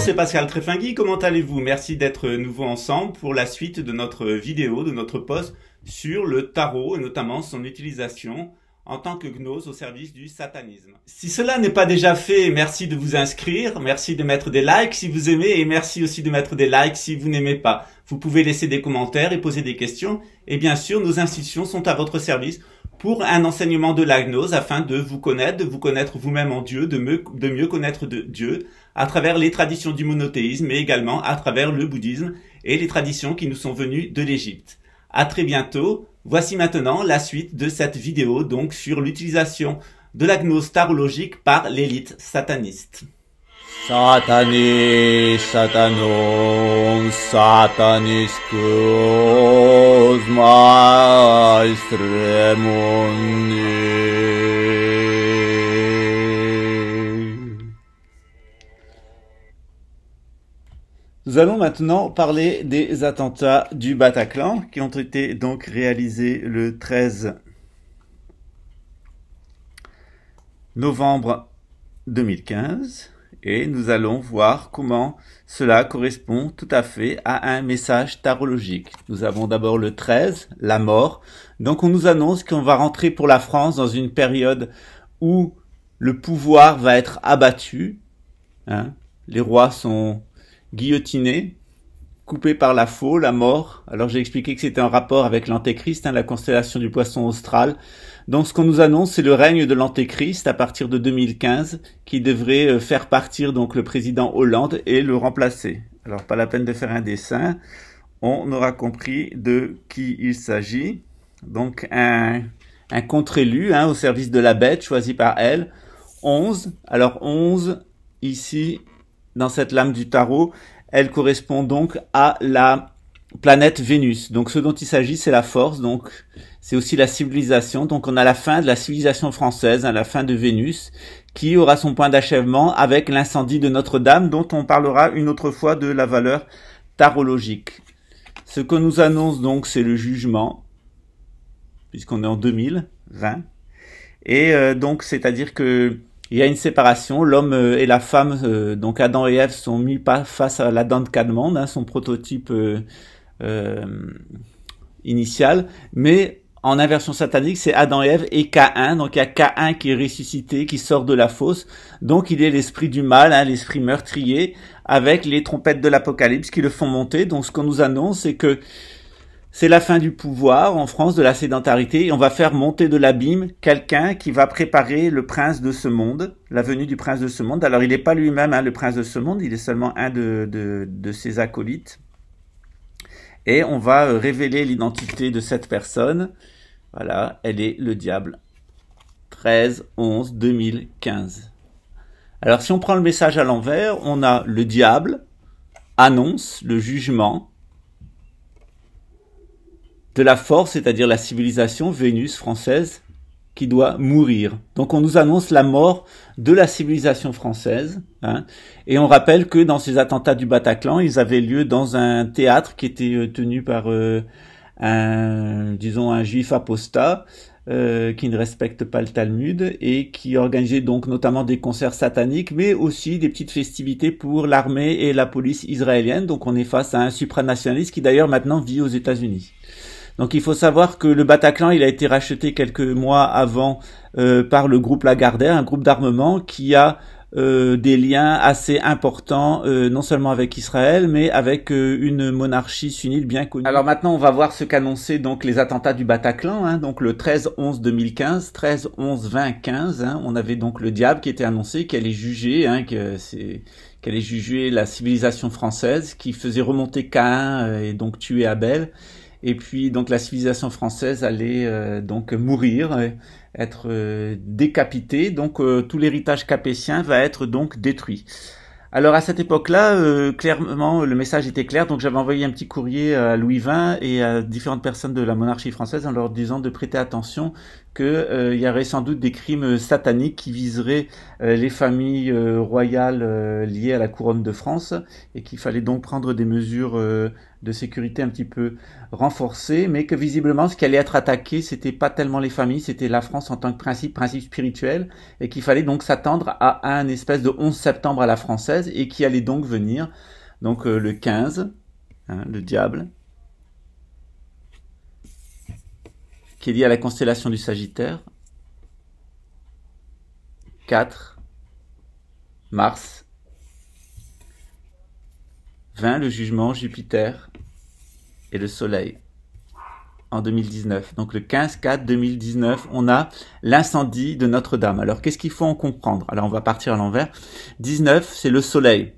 c'est Pascal Tréfingui, comment allez-vous? Merci d'être nouveau ensemble pour la suite de notre vidéo, de notre post sur le tarot et notamment son utilisation en tant que gnose au service du satanisme. Si cela n'est pas déjà fait, merci de vous inscrire, merci de mettre des likes si vous aimez et merci aussi de mettre des likes si vous n'aimez pas. Vous pouvez laisser des commentaires et poser des questions et bien sûr nos institutions sont à votre service pour un enseignement de la gnose afin de vous connaître vous-même en Dieu, de mieux connaître Dieu à travers les traditions du monothéisme mais également à travers le bouddhisme et les traditions qui nous sont venues de l'Égypte. À très bientôt. Voici maintenant la suite de cette vidéo donc sur l'utilisation de la gnose tarologique par l'élite sataniste. Satanis, Satanon, Satanis, Maestre Mundi. Nous allons maintenant parler des attentats du Bataclan qui ont été donc réalisés le 13 novembre 2015 et nous allons voir comment cela correspond tout à fait à un message tarologique. Nous avons d'abord le 13, la mort. Donc on nous annonce qu'on va rentrer pour la France dans une période où le pouvoir va être abattu. Les rois sont guillotiné, coupé par la faux, la mort. Alors j'ai expliqué que c'était en rapport avec l'Antéchrist, la constellation du Poisson austral. Donc ce qu'on nous annonce, c'est le règne de l'Antéchrist à partir de 2015, qui devrait faire partir donc le président Hollande et le remplacer. Alors pas la peine de faire un dessin, on aura compris de qui il s'agit. Donc un contre-élu au service de la bête, choisi par elle. 11. Alors 11, ici, dans cette lame du tarot, elle correspond donc à la planète Vénus. Donc ce dont il s'agit, c'est la force, donc c'est aussi la civilisation. Donc on a la fin de la civilisation française, la fin de Vénus, qui aura son point d'achèvement avec l'incendie de Notre-Dame, dont on parlera une autre fois de la valeur tarologique. Ce que nous annonce donc, c'est le jugement, puisqu'on est en 2020. Et donc, c'est-à-dire que il y a une séparation, l'homme et la femme, donc Adam et Ève sont mis face à la dent de Cadmande, son prototype initial, mais en inversion satanique, c'est Adam et Ève et Caïn, donc il y a Caïn qui est ressuscité, qui sort de la fosse, donc il est l'esprit du mal, l'esprit meurtrier, avec les trompettes de l'Apocalypse qui le font monter. Donc ce qu'on nous annonce, c'est que c'est la fin du pouvoir en France, de la sédentarité, et on va faire monter de l'abîme quelqu'un qui va préparer le prince de ce monde, la venue du prince de ce monde. Alors il n'est pas lui-même le prince de ce monde, il est seulement un de ses acolytes. Et on va révéler l'identité de cette personne. Voilà, elle est le diable. 13/11/2015. Alors si on prend le message à l'envers, on a le diable, annonce le jugement de la force, c'est-à-dire la civilisation Vénus française, qui doit mourir. Donc on nous annonce la mort de la civilisation française. Et on rappelle que dans ces attentats du Bataclan, ils avaient lieu dans un théâtre qui était tenu par un juif apostat qui ne respecte pas le Talmud et qui organisait donc notamment des concerts sataniques, mais aussi des petites festivités pour l'armée et la police israélienne. Donc on est face à un supranationaliste qui d'ailleurs maintenant vit aux États-Unis. Donc il faut savoir que le Bataclan, il a été racheté quelques mois avant par le groupe Lagardère, un groupe d'armement qui a des liens assez importants, non seulement avec Israël, mais avec une monarchie sunnite bien connue. Alors maintenant, on va voir ce qu'annonçaient donc les attentats du Bataclan, donc le 13/11/2015, 13/11/2015, on avait donc le diable qui était annoncé, qui allait juger, qu'elle allait juger la civilisation française, qui faisait remonter Caïn et donc tuer Abel. Et puis donc la civilisation française allait donc mourir, être décapitée. Donc tout l'héritage capétien va être donc détruit. Alors à cette époque-là, clairement le message était clair. Donc j'avais envoyé un petit courrier à Louis XX et à différentes personnes de la monarchie française en leur disant de prêter attention qu'il y aurait sans doute des crimes sataniques qui viseraient les familles royales liées à la couronne de France et qu'il fallait donc prendre des mesures de sécurité un petit peu renforcées, mais que visiblement ce qui allait être attaqué, c'était pas tellement les familles, c'était la France en tant que principe spirituel, et qu'il fallait donc s'attendre à un espèce de 11 septembre à la française et qui allait donc venir donc le 15, le diable, qui est lié à la constellation du Sagittaire. 4, Mars. 20, le jugement, Jupiter et le Soleil en 2019. Donc le 15/4/2019, on a l'incendie de Notre-Dame. Alors qu'est-ce qu'il faut en comprendre? Alors on va partir à l'envers. 19, c'est le Soleil.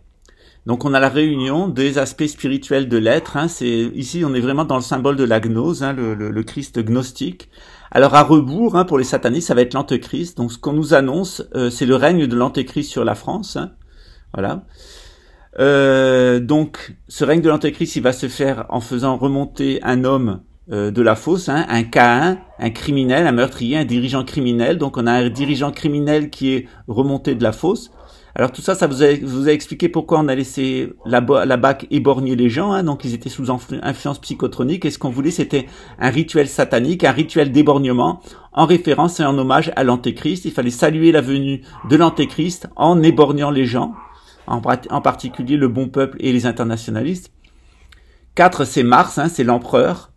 Donc on a la réunion des aspects spirituels de l'être. Ici on est vraiment dans le symbole de la gnose, le Christ gnostique. Alors à rebours, pour les satanistes, ça va être l'Antéchrist. Donc ce qu'on nous annonce, c'est le règne de l'Antéchrist sur la France. Voilà. Donc ce règne de l'Antéchrist, il va se faire en faisant remonter un homme de la fosse, un Caïn, un criminel, un meurtrier, un dirigeant criminel. Donc on a un dirigeant criminel qui est remonté de la fosse. Alors tout ça, ça vous a expliqué pourquoi on a laissé la BAC éborgner les gens, donc ils étaient sous influence psychotronique, et ce qu'on voulait, c'était un rituel satanique, un rituel d'éborgnement, en référence et en hommage à l'Antéchrist. Il fallait saluer la venue de l'Antéchrist en éborgnant les gens, en particulier le bon peuple et les internationalistes. 4, c'est Mars, c'est l'empereur,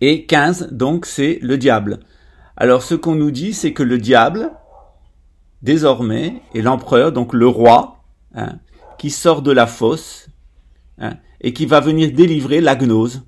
et 15, donc, c'est le diable. Alors ce qu'on nous dit, c'est que le diable, désormais, est l'empereur, donc le roi, qui sort de la fosse, et qui va venir délivrer la gnose.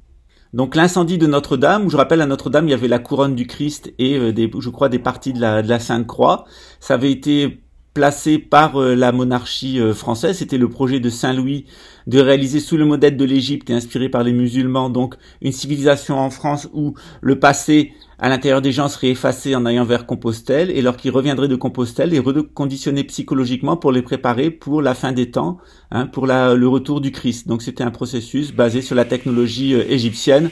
Donc l'incendie de Notre-Dame, où je rappelle, à Notre-Dame, il y avait la couronne du Christ et je crois des parties de la Sainte Croix. Ça avait été placé par la monarchie française. C'était le projet de Saint-Louis de réaliser sous le modèle de l'Égypte et inspiré par les musulmans, donc une civilisation en France où le passé à l'intérieur des gens serait effacé en allant vers Compostelle, et lorsqu'ils reviendraient de Compostelle, les reconditionner psychologiquement pour les préparer pour la fin des temps, pour le retour du Christ. Donc c'était un processus basé sur la technologie égyptienne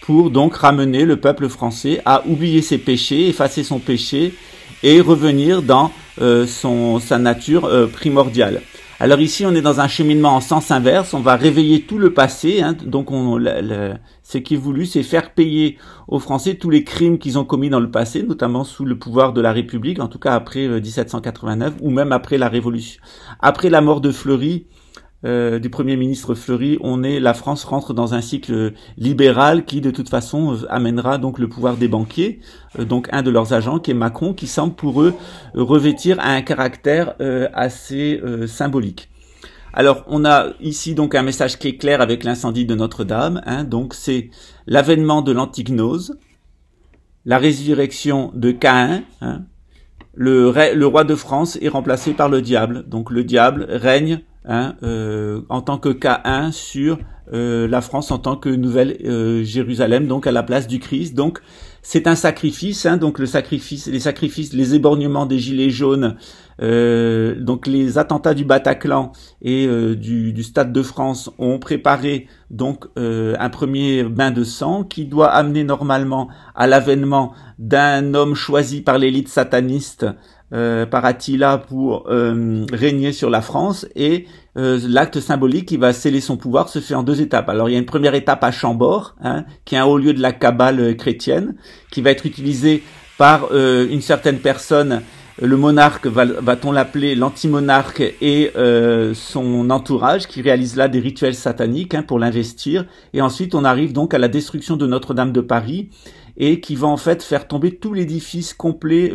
pour donc ramener le peuple français à oublier ses péchés, effacer son péché et revenir dans sa nature primordiale. Alors ici, on est dans un cheminement en sens inverse. On va réveiller tout le passé. Donc, ce qui est voulu, c'est faire payer aux Français tous les crimes qu'ils ont commis dans le passé, notamment sous le pouvoir de la République, en tout cas après 1789, ou même après la Révolution. Après la mort de Fleury, du Premier ministre Fleury, la France rentre dans un cycle libéral qui, de toute façon, amènera donc le pouvoir des banquiers, donc un de leurs agents, qui est Macron, qui semble pour eux revêtir un caractère assez symbolique. Alors, on a ici donc un message qui est clair avec l'incendie de Notre-Dame, donc c'est l'avènement de l'antignose, la résurrection de Caïn, le roi de France est remplacé par le diable, donc le diable règne en tant que Caïn sur la France en tant que nouvelle Jérusalem, donc à la place du Christ. Donc c'est un sacrifice, donc les sacrifices, les éborgnements des gilets jaunes, donc les attentats du Bataclan et du Stade de France ont préparé donc un premier bain de sang qui doit amener normalement à l'avènement d'un homme choisi par l'élite sataniste par Attila pour régner sur la France, et l'acte symbolique qui va sceller son pouvoir se fait en 2 étapes. Alors il y a une première étape à Chambord, qui est un haut lieu de la cabale chrétienne, qui va être utilisé par une certaine personne, le monarque, va-t-on l'appeler, l'antimonarque et son entourage, qui réalise là des rituels sataniques pour l'investir. Et ensuite on arrive donc à la destruction de Notre-Dame de Paris, et qui va en fait faire tomber tout l'édifice complet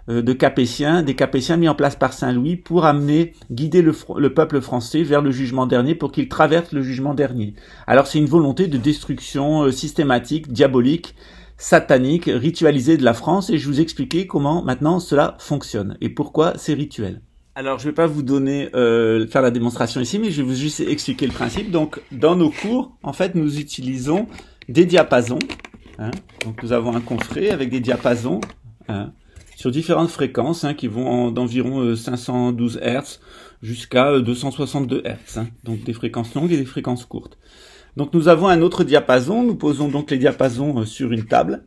des Capétiens mis en place par Saint-Louis pour guider le peuple français vers le jugement dernier, pour qu'il traverse le jugement dernier. Alors c'est une volonté de destruction systématique, diabolique, satanique, ritualisée de la France, et je vous expliquer comment maintenant cela fonctionne et pourquoi c'est rituel. Alors je vais pas vous faire la démonstration ici, mais je vais vous juste expliquer le principe. Donc dans nos cours, en fait, nous utilisons des diapasons. Donc nous avons un coffret avec des diapasons sur différentes fréquences qui vont d'environ 512 Hz jusqu'à 262 Hz. Donc des fréquences longues et des fréquences courtes. Donc nous avons un autre diapason. Nous posons donc les diapasons sur une table.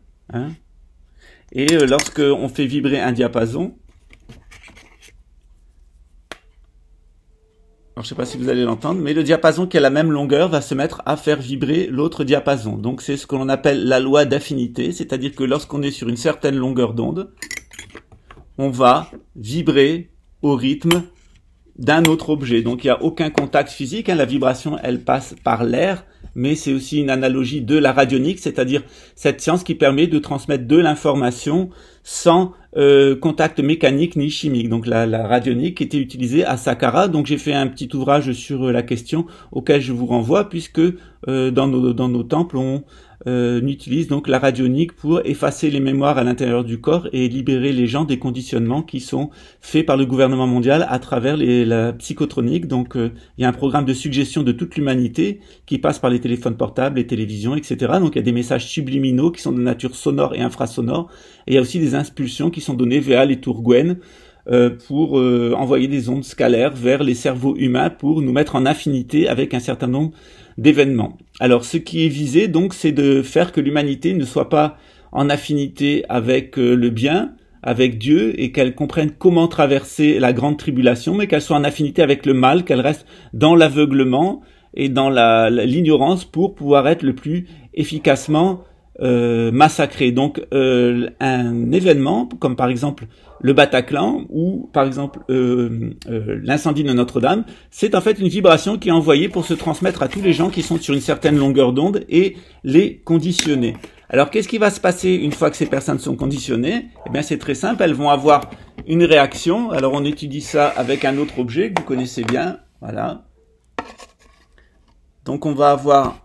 Et lorsque on fait vibrer un diapason, alors je sais pas si vous allez l'entendre, mais le diapason qui a la même longueur va se mettre à faire vibrer l'autre diapason. Donc c'est ce que l'on appelle la loi d'affinité, c'est-à-dire que lorsqu'on est sur une certaine longueur d'onde, on va vibrer au rythme d'un autre objet. Donc il n'y a aucun contact physique, hein. La vibration elle passe par l'air, mais c'est aussi une analogie de la radionique, c'est-à-dire cette science qui permet de transmettre de l'information sans contact mécanique ni chimique. Donc la radionique était utilisée à Saqqara. Donc j'ai fait un petit ouvrage sur la question auquel je vous renvoie, puisque dans nos temples on utilise donc la radionique pour effacer les mémoires à l'intérieur du corps et libérer les gens des conditionnements qui sont faits par le gouvernement mondial à travers la psychotronique. Donc il y a un programme de suggestion de toute l'humanité qui passe par les téléphones portables, les télévisions, etc. Donc il y a des messages subliminaux qui sont de nature sonore et infrasonore, et il y a aussi des impulsions qui sont données via les tours Gwen pour envoyer des ondes scalaires vers les cerveaux humains pour nous mettre en affinité avec un certain nombre d'événements. Alors ce qui est visé donc c'est de faire que l'humanité ne soit pas en affinité avec le bien, avec Dieu, et qu'elle comprenne comment traverser la grande tribulation, mais qu'elle soit en affinité avec le mal, qu'elle reste dans l'aveuglement et dans l'ignorance pour pouvoir être le plus efficacement massacré. Donc un événement comme par exemple le Bataclan ou par exemple l'incendie de Notre-Dame, c'est en fait une vibration qui est envoyée pour se transmettre à tous les gens qui sont sur une certaine longueur d'onde et les conditionner. Alors qu'est-ce qui va se passer une fois que ces personnes sont conditionnées? Eh bien c'est très simple, elles vont avoir une réaction. Alors on étudie ça avec un autre objet que vous connaissez bien, voilà. Donc on va avoir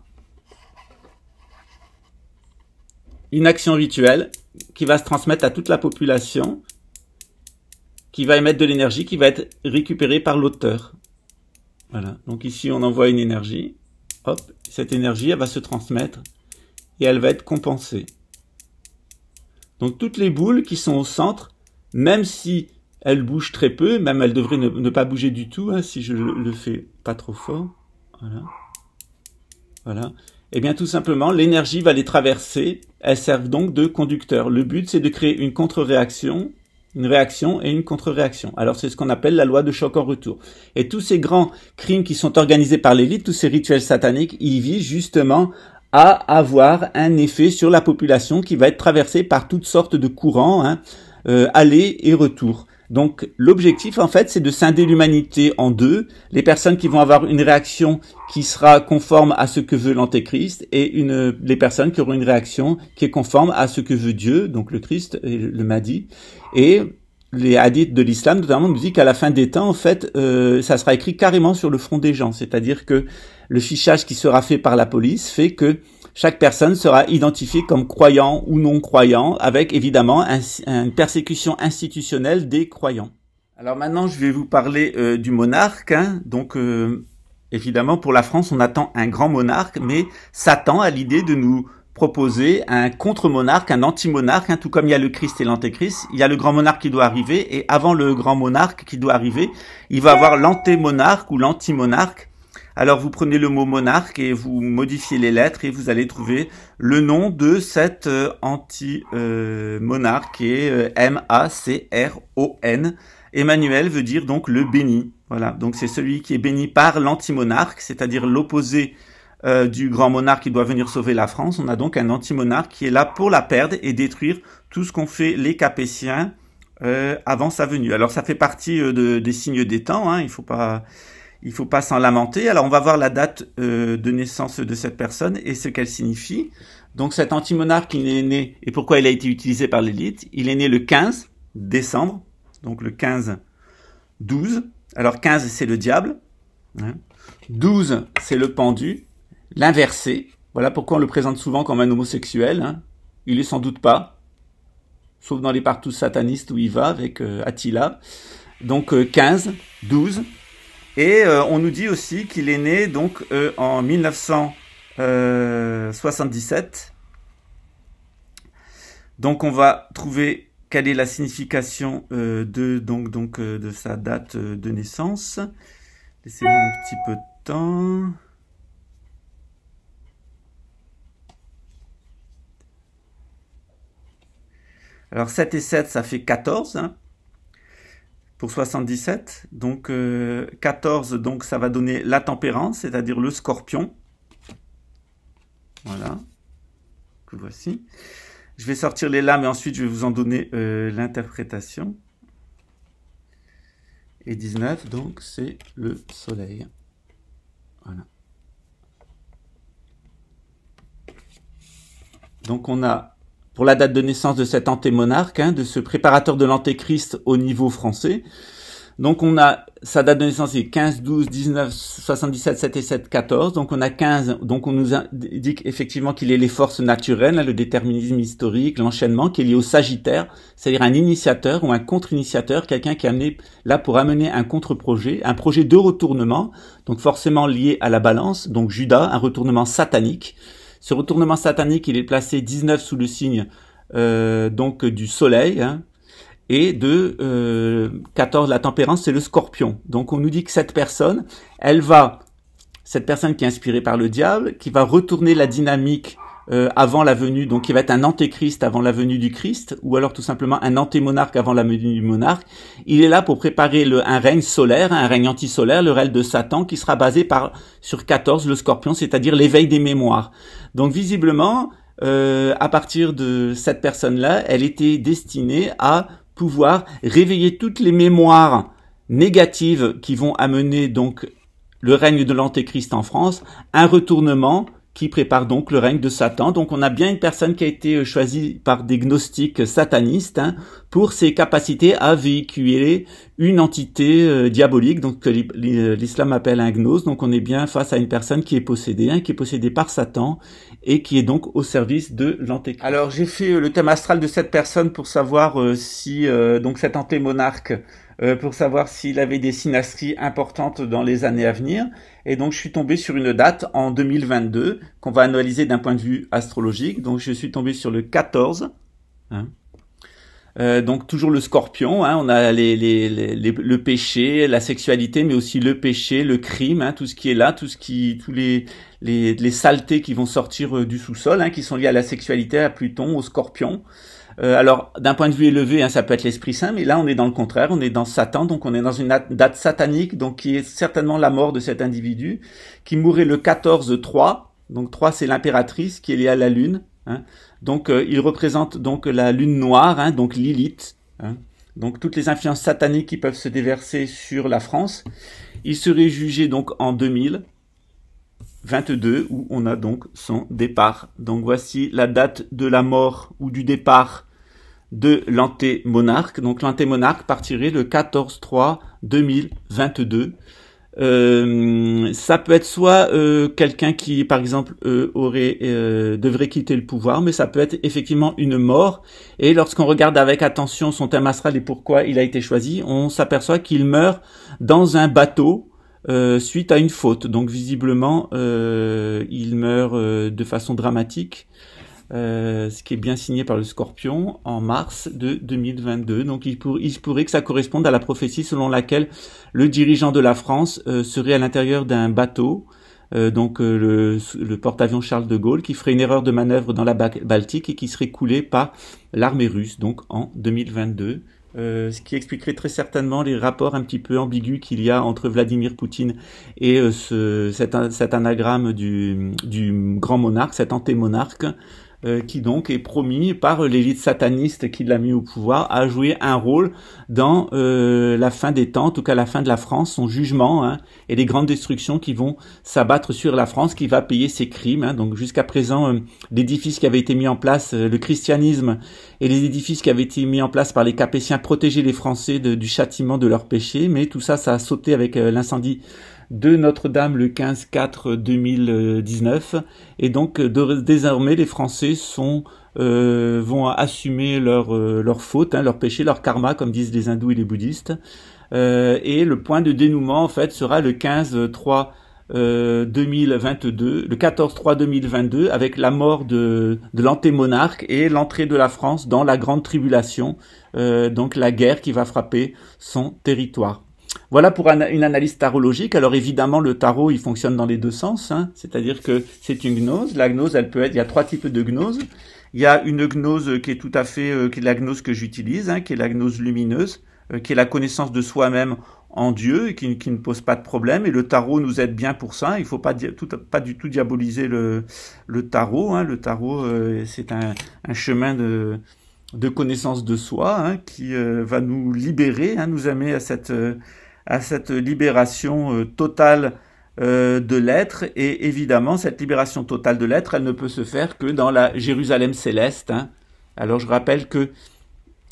une action rituelle qui va se transmettre à toute la population, qui va émettre de l'énergie, qui va être récupérée par l'auteur. Voilà. Donc ici, on envoie une énergie. Hop, cette énergie, elle va se transmettre et elle va être compensée. Donc toutes les boules qui sont au centre, même si elles bougent très peu, même elles devraient ne pas bouger du tout, hein, si je le fais pas trop fort. Voilà. Voilà. Eh bien, tout simplement, l'énergie va les traverser. Elles servent donc de conducteurs. Le but, c'est de créer une contre-réaction, une réaction et une contre-réaction. Alors, c'est ce qu'on appelle la loi de choc en retour. Et tous ces grands crimes qui sont organisés par l'élite, tous ces rituels sataniques, ils visent justement à avoir un effet sur la population qui va être traversée par toutes sortes de courants, hein, aller et retour. Donc l'objectif en fait c'est de scinder l'humanité en deux, les personnes qui vont avoir une réaction qui sera conforme à ce que veut l'antéchrist et les personnes qui auront une réaction qui est conforme à ce que veut Dieu, donc le Christ et le Mahdi. Et les hadiths de l'islam notamment nous disent qu'à la fin des temps en fait ça sera écrit carrément sur le front des gens, c'est-à-dire que le fichage qui sera fait par la police fait que chaque personne sera identifiée comme croyant ou non croyant, avec évidemment une persécution institutionnelle des croyants. Alors maintenant, je vais vous parler du monarque. Hein. Donc, évidemment, pour la France, on attend un grand monarque, mais Satan a l'idée de nous proposer un contre-monarque, un anti-monarque, hein, tout comme il y a le Christ et l'antéchrist. Il y a le grand monarque qui doit arriver, et avant le grand monarque qui doit arriver, il va avoir l'anté-monarque ou l'anti-monarque. Alors vous prenez le mot monarque et vous modifiez les lettres et vous allez trouver le nom de cet anti-monarque qui est M-A-C-R-O-N. Emmanuel veut dire donc le béni. Voilà, donc c'est celui qui est béni par l'anti-monarque, c'est-à-dire l'opposé du grand monarque qui doit venir sauver la France. On a donc un anti-monarque qui est là pour la perdre et détruire tout ce qu'ont fait les Capétiens avant sa venue. Alors ça fait partie des signes des temps, hein, il faut pas s'en lamenter. Alors on va voir la date de naissance de cette personne et ce qu'elle signifie. Donc cet anti-monarque, il est né, et pourquoi il a été utilisé par l'élite? Il est né le 15 décembre, donc le 15-12. Alors 15 c'est le diable, hein. 12 c'est le pendu, l'inversé. Voilà pourquoi on le présente souvent comme un homosexuel, hein. Il est sans doute pas, sauf dans les partous satanistes où il va avec Attila. Donc 15, 12. Et on nous dit aussi qu'il est né donc en 1977. Donc on va trouver quelle est la signification de sa date de naissance. Laissez-moi un petit peu de temps. Alors 7 et 7, ça fait 14 hein, pour 77. Donc 14, donc ça va donner la tempérance, c'est-à-dire le scorpion. Voilà, que voici. Je vais sortir les lames et ensuite je vais vous en donner l'interprétation. Et 19, donc c'est le soleil. Voilà. Donc on a, pour la date de naissance de cet antémonarque, hein, de ce préparateur de l'antéchrist au niveau français, donc on a, sa date de naissance est 15, 12, 19, 77, 7 et 7, 14. Donc on a 15, donc on nous indique effectivement qu'il est les forces naturelles, hein, le déterminisme historique, l'enchaînement, qui est lié au Sagittaire, c'est-à-dire un initiateur ou un contre-initiateur, quelqu'un qui est amené là pour amener un contre-projet, un projet de retournement, donc forcément lié à la balance, donc Judas, un retournement satanique. Ce retournement satanique, il est placé 19 sous le signe donc du soleil, hein, et de 14, la tempérance, c'est le scorpion. Donc on nous dit que cette personne qui est inspirée par le diable, qui va retourner la dynamique avant la venue, donc qui va être un antéchrist avant la venue du Christ, ou alors tout simplement un antémonarque avant la venue du monarque. Il est là pour préparer un règne solaire, un règne antisolaire, le règne de Satan, qui sera basé sur 14, le scorpion, c'est-à-dire l'éveil des mémoires. Donc visiblement, à partir de cette personne-là, elle était destinée à pouvoir réveiller toutes les mémoires négatives qui vont amener donc le règne de l'antéchrist en France, un retournement qui prépare donc le règne de Satan. Donc on a bien une personne qui a été choisie par des gnostiques satanistes hein, pour ses capacités à véhiculer une entité diabolique, donc que l'islam appelle un gnose. Donc on est bien face à une personne qui est possédée, hein, qui est possédée par Satan et qui est donc au service de l'antéchrist. Alors j'ai fait le thème astral de cette personne pour savoir si donc cet antémonarque, pour savoir s'il avait des synastries importantes dans les années à venir. Et donc, je suis tombé sur une date en 2022 qu'on va analyser d'un point de vue astrologique. Donc, je suis tombé sur le 14. Hein. Donc, toujours le scorpion. Hein. On a le péché, la sexualité, mais aussi le péché, le crime, hein, tout ce qui est là, tous les saletés qui vont sortir du sous-sol, hein, qui sont liées à la sexualité, à Pluton, au scorpion. Alors, d'un point de vue élevé, hein, ça peut être l'Esprit Saint, mais là, on est dans le contraire, on est dans Satan, donc on est dans une date satanique, donc qui est certainement la mort de cet individu, qui mourrait le 14-3, donc 3 c'est l'impératrice, qui est liée à la Lune, hein. Donc il représente donc la Lune noire, hein, donc Lilith, hein. Donc toutes les influences sataniques qui peuvent se déverser sur la France. Il serait jugé donc en 2022, où on a donc son départ. Donc voici la date de la mort ou du départ de l'antémonarque. Donc l'antémonarque partirait le 14-3-2022. Ça peut être soit quelqu'un qui, par exemple, devrait quitter le pouvoir, mais ça peut être effectivement une mort. Et lorsqu'on regarde avec attention son thème astral et pourquoi il a été choisi, on s'aperçoit qu'il meurt dans un bateau suite à une faute. Donc visiblement, il meurt de façon dramatique. Ce qui est bien signé par le Scorpion en mars de 2022. Donc il pourrait que ça corresponde à la prophétie selon laquelle le dirigeant de la France serait à l'intérieur d'un bateau, donc le porte-avions Charles de Gaulle, qui ferait une erreur de manœuvre dans la Baltique et qui serait coulé par l'armée russe, donc en 2022. Ce qui expliquerait très certainement les rapports un petit peu ambigus qu'il y a entre Vladimir Poutine et cet anagramme du grand monarque, cet antémonarque, qui donc est promis par l'élite sataniste qui l'a mis au pouvoir à jouer un rôle dans la fin des temps, en tout cas la fin de la France, son jugement, hein, et les grandes destructions qui vont s'abattre sur la France, qui va payer ses crimes. Hein. Donc jusqu'à présent, l'édifice qui avait été mis en place, le christianisme, et les édifices qui avaient été mis en place par les Capétiens protégeaient les Français du châtiment de leurs péchés, mais tout ça, ça a sauté avec l'incendie de Notre-Dame le 15/4/2019, et donc désormais les Français vont assumer leur faute, hein, leur péché, leur karma, comme disent les hindous et les bouddhistes, et le point de dénouement en fait sera le 15/3/2022, le 14/3/2022, avec la mort de l'antémonarque et l'entrée de la France dans la grande tribulation, donc la guerre qui va frapper son territoire. Voilà pour une analyse tarologique. Alors évidemment, le tarot, il fonctionne dans les deux sens, hein. C'est-à-dire que c'est une gnose. La gnose, il y a 3 types de gnose. Il y a une gnose qui est tout à fait, qui est la gnose que j'utilise, hein, qui est la gnose lumineuse, qui est la connaissance de soi-même en Dieu et qui ne pose pas de problème. Et le tarot nous aide bien pour ça. Il faut pas du tout diaboliser le tarot. Hein. Le tarot, c'est un chemin de connaissance de soi, hein, qui va nous libérer, hein, nous amener à cette libération totale de l'être. Et évidemment, cette libération totale de l'être, elle ne peut se faire que dans la Jérusalem céleste. Hein. Alors je rappelle que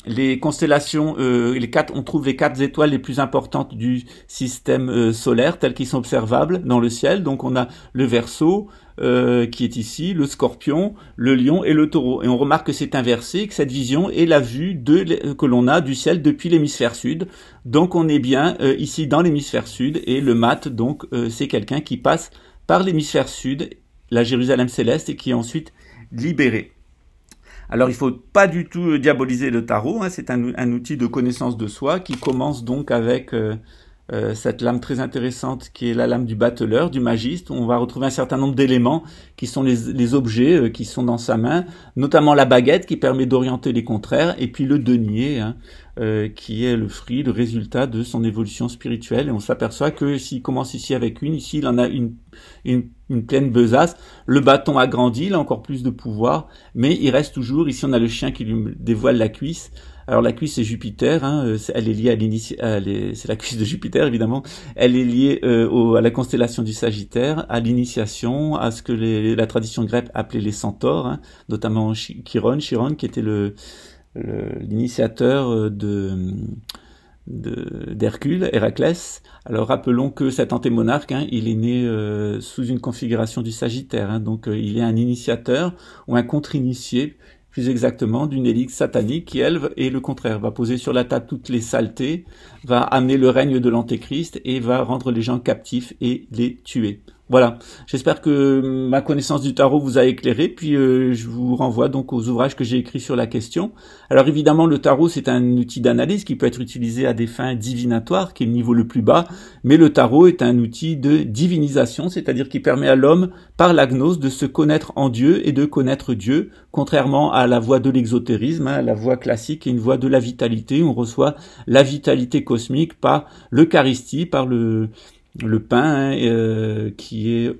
les constellations, on trouve les 4 étoiles les plus importantes du système solaire, telles qu'ils sont observables dans le ciel. Donc on a le Verseau, qui est ici, le Scorpion, le Lion et le Taureau. Et on remarque que c'est inversé, que cette vision est la vue que l'on a du ciel depuis l'hémisphère sud. Donc on est bien ici dans l'hémisphère sud, et le mat, donc c'est quelqu'un qui passe par l'hémisphère sud, la Jérusalem céleste, et qui est ensuite libéré. Alors il faut pas du tout diaboliser le tarot, hein, c'est un outil de connaissance de soi qui commence donc avec cette lame très intéressante qui est la lame du battleur, du magiste, où on va retrouver un certain nombre d'éléments qui sont les objets qui sont dans sa main, notamment la baguette qui permet d'orienter les contraires, et puis le denier, hein, qui est le fruit, le résultat de son évolution spirituelle. Et on s'aperçoit que s'il commence ici avec ici il en a une pleine besace, le bâton a grandi, il a encore plus de pouvoir, mais il reste toujours, ici on a le chien qui lui dévoile la cuisse. Alors la cuisse c'est Jupiter, hein, elle est liée c'est la cuisse de Jupiter évidemment, elle est liée à la constellation du Sagittaire, à l'initiation, à ce que la tradition grecque appelait les centaures, hein, notamment Chiron qui était l'initiateur d'Hercule, Héraclès. Alors rappelons que cet antémonarque, hein, il est né sous une configuration du Sagittaire, hein, donc il est un initiateur ou un contre-initié, plus exactement, d'une élite satanique qui, elle, est le contraire, va poser sur la table toutes les saletés, va amener le règne de l'antéchrist et va rendre les gens captifs et les tuer. Voilà, j'espère que ma connaissance du tarot vous a éclairé, puis je vous renvoie donc aux ouvrages que j'ai écrits sur la question. Alors évidemment, le tarot, c'est un outil d'analyse qui peut être utilisé à des fins divinatoires, qui est le niveau le plus bas, mais le tarot est un outil de divinisation, c'est-à-dire qui permet à l'homme, par la gnose, de se connaître en Dieu et de connaître Dieu, contrairement à la voie de l'exotérisme, hein, la voie classique est une voie de la vitalité, on reçoit la vitalité cosmique par l'Eucharistie, par le pain, hein, qui est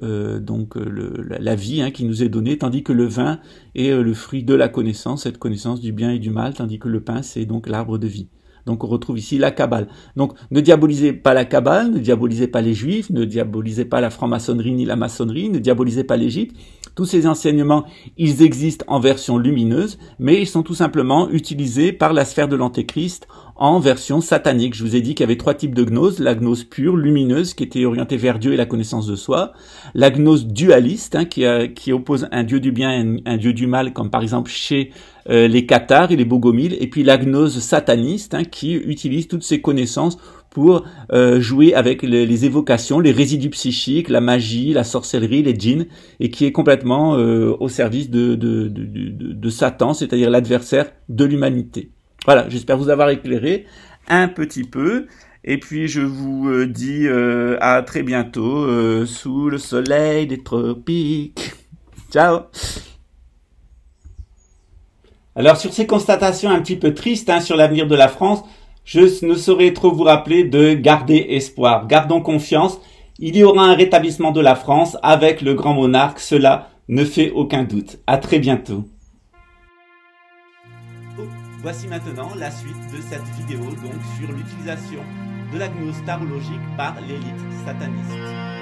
donc la vie, hein, qui nous est donnée, tandis que le vin est le fruit de la connaissance, cette connaissance du bien et du mal, tandis que le pain c'est donc l'arbre de vie. Donc on retrouve ici la Kabbale. Donc ne diabolisez pas la Kabbale, ne diabolisez pas les Juifs, ne diabolisez pas la franc-maçonnerie ni la maçonnerie, ne diabolisez pas l'Égypte. Tous ces enseignements, ils existent en version lumineuse, mais ils sont tout simplement utilisés par la sphère de l'Antéchrist en version satanique. Je vous ai dit qu'il y avait 3 types de gnose. La gnose pure, lumineuse, qui était orientée vers Dieu et la connaissance de soi. La gnose dualiste, hein, qui oppose un dieu du bien et un dieu du mal, comme par exemple chez les Cathares et les Bogomiles. Et puis la gnose sataniste, hein, qui utilise toutes ces connaissances pour jouer avec les évocations, les résidus psychiques, la magie, la sorcellerie, les djinns, et qui est complètement au service de Satan, c'est-à-dire l'adversaire de l'humanité. Voilà, j'espère vous avoir éclairé un petit peu, et puis je vous dis à très bientôt sous le soleil des tropiques. Ciao. Alors sur ces constatations un petit peu tristes, hein, sur l'avenir de la France, je ne saurais trop vous rappeler de garder espoir. Gardons confiance, il y aura un rétablissement de la France avec le grand monarque, cela ne fait aucun doute. À très bientôt. Voici maintenant la suite de cette vidéo donc sur l'utilisation de la gnose tarologique par l'élite sataniste.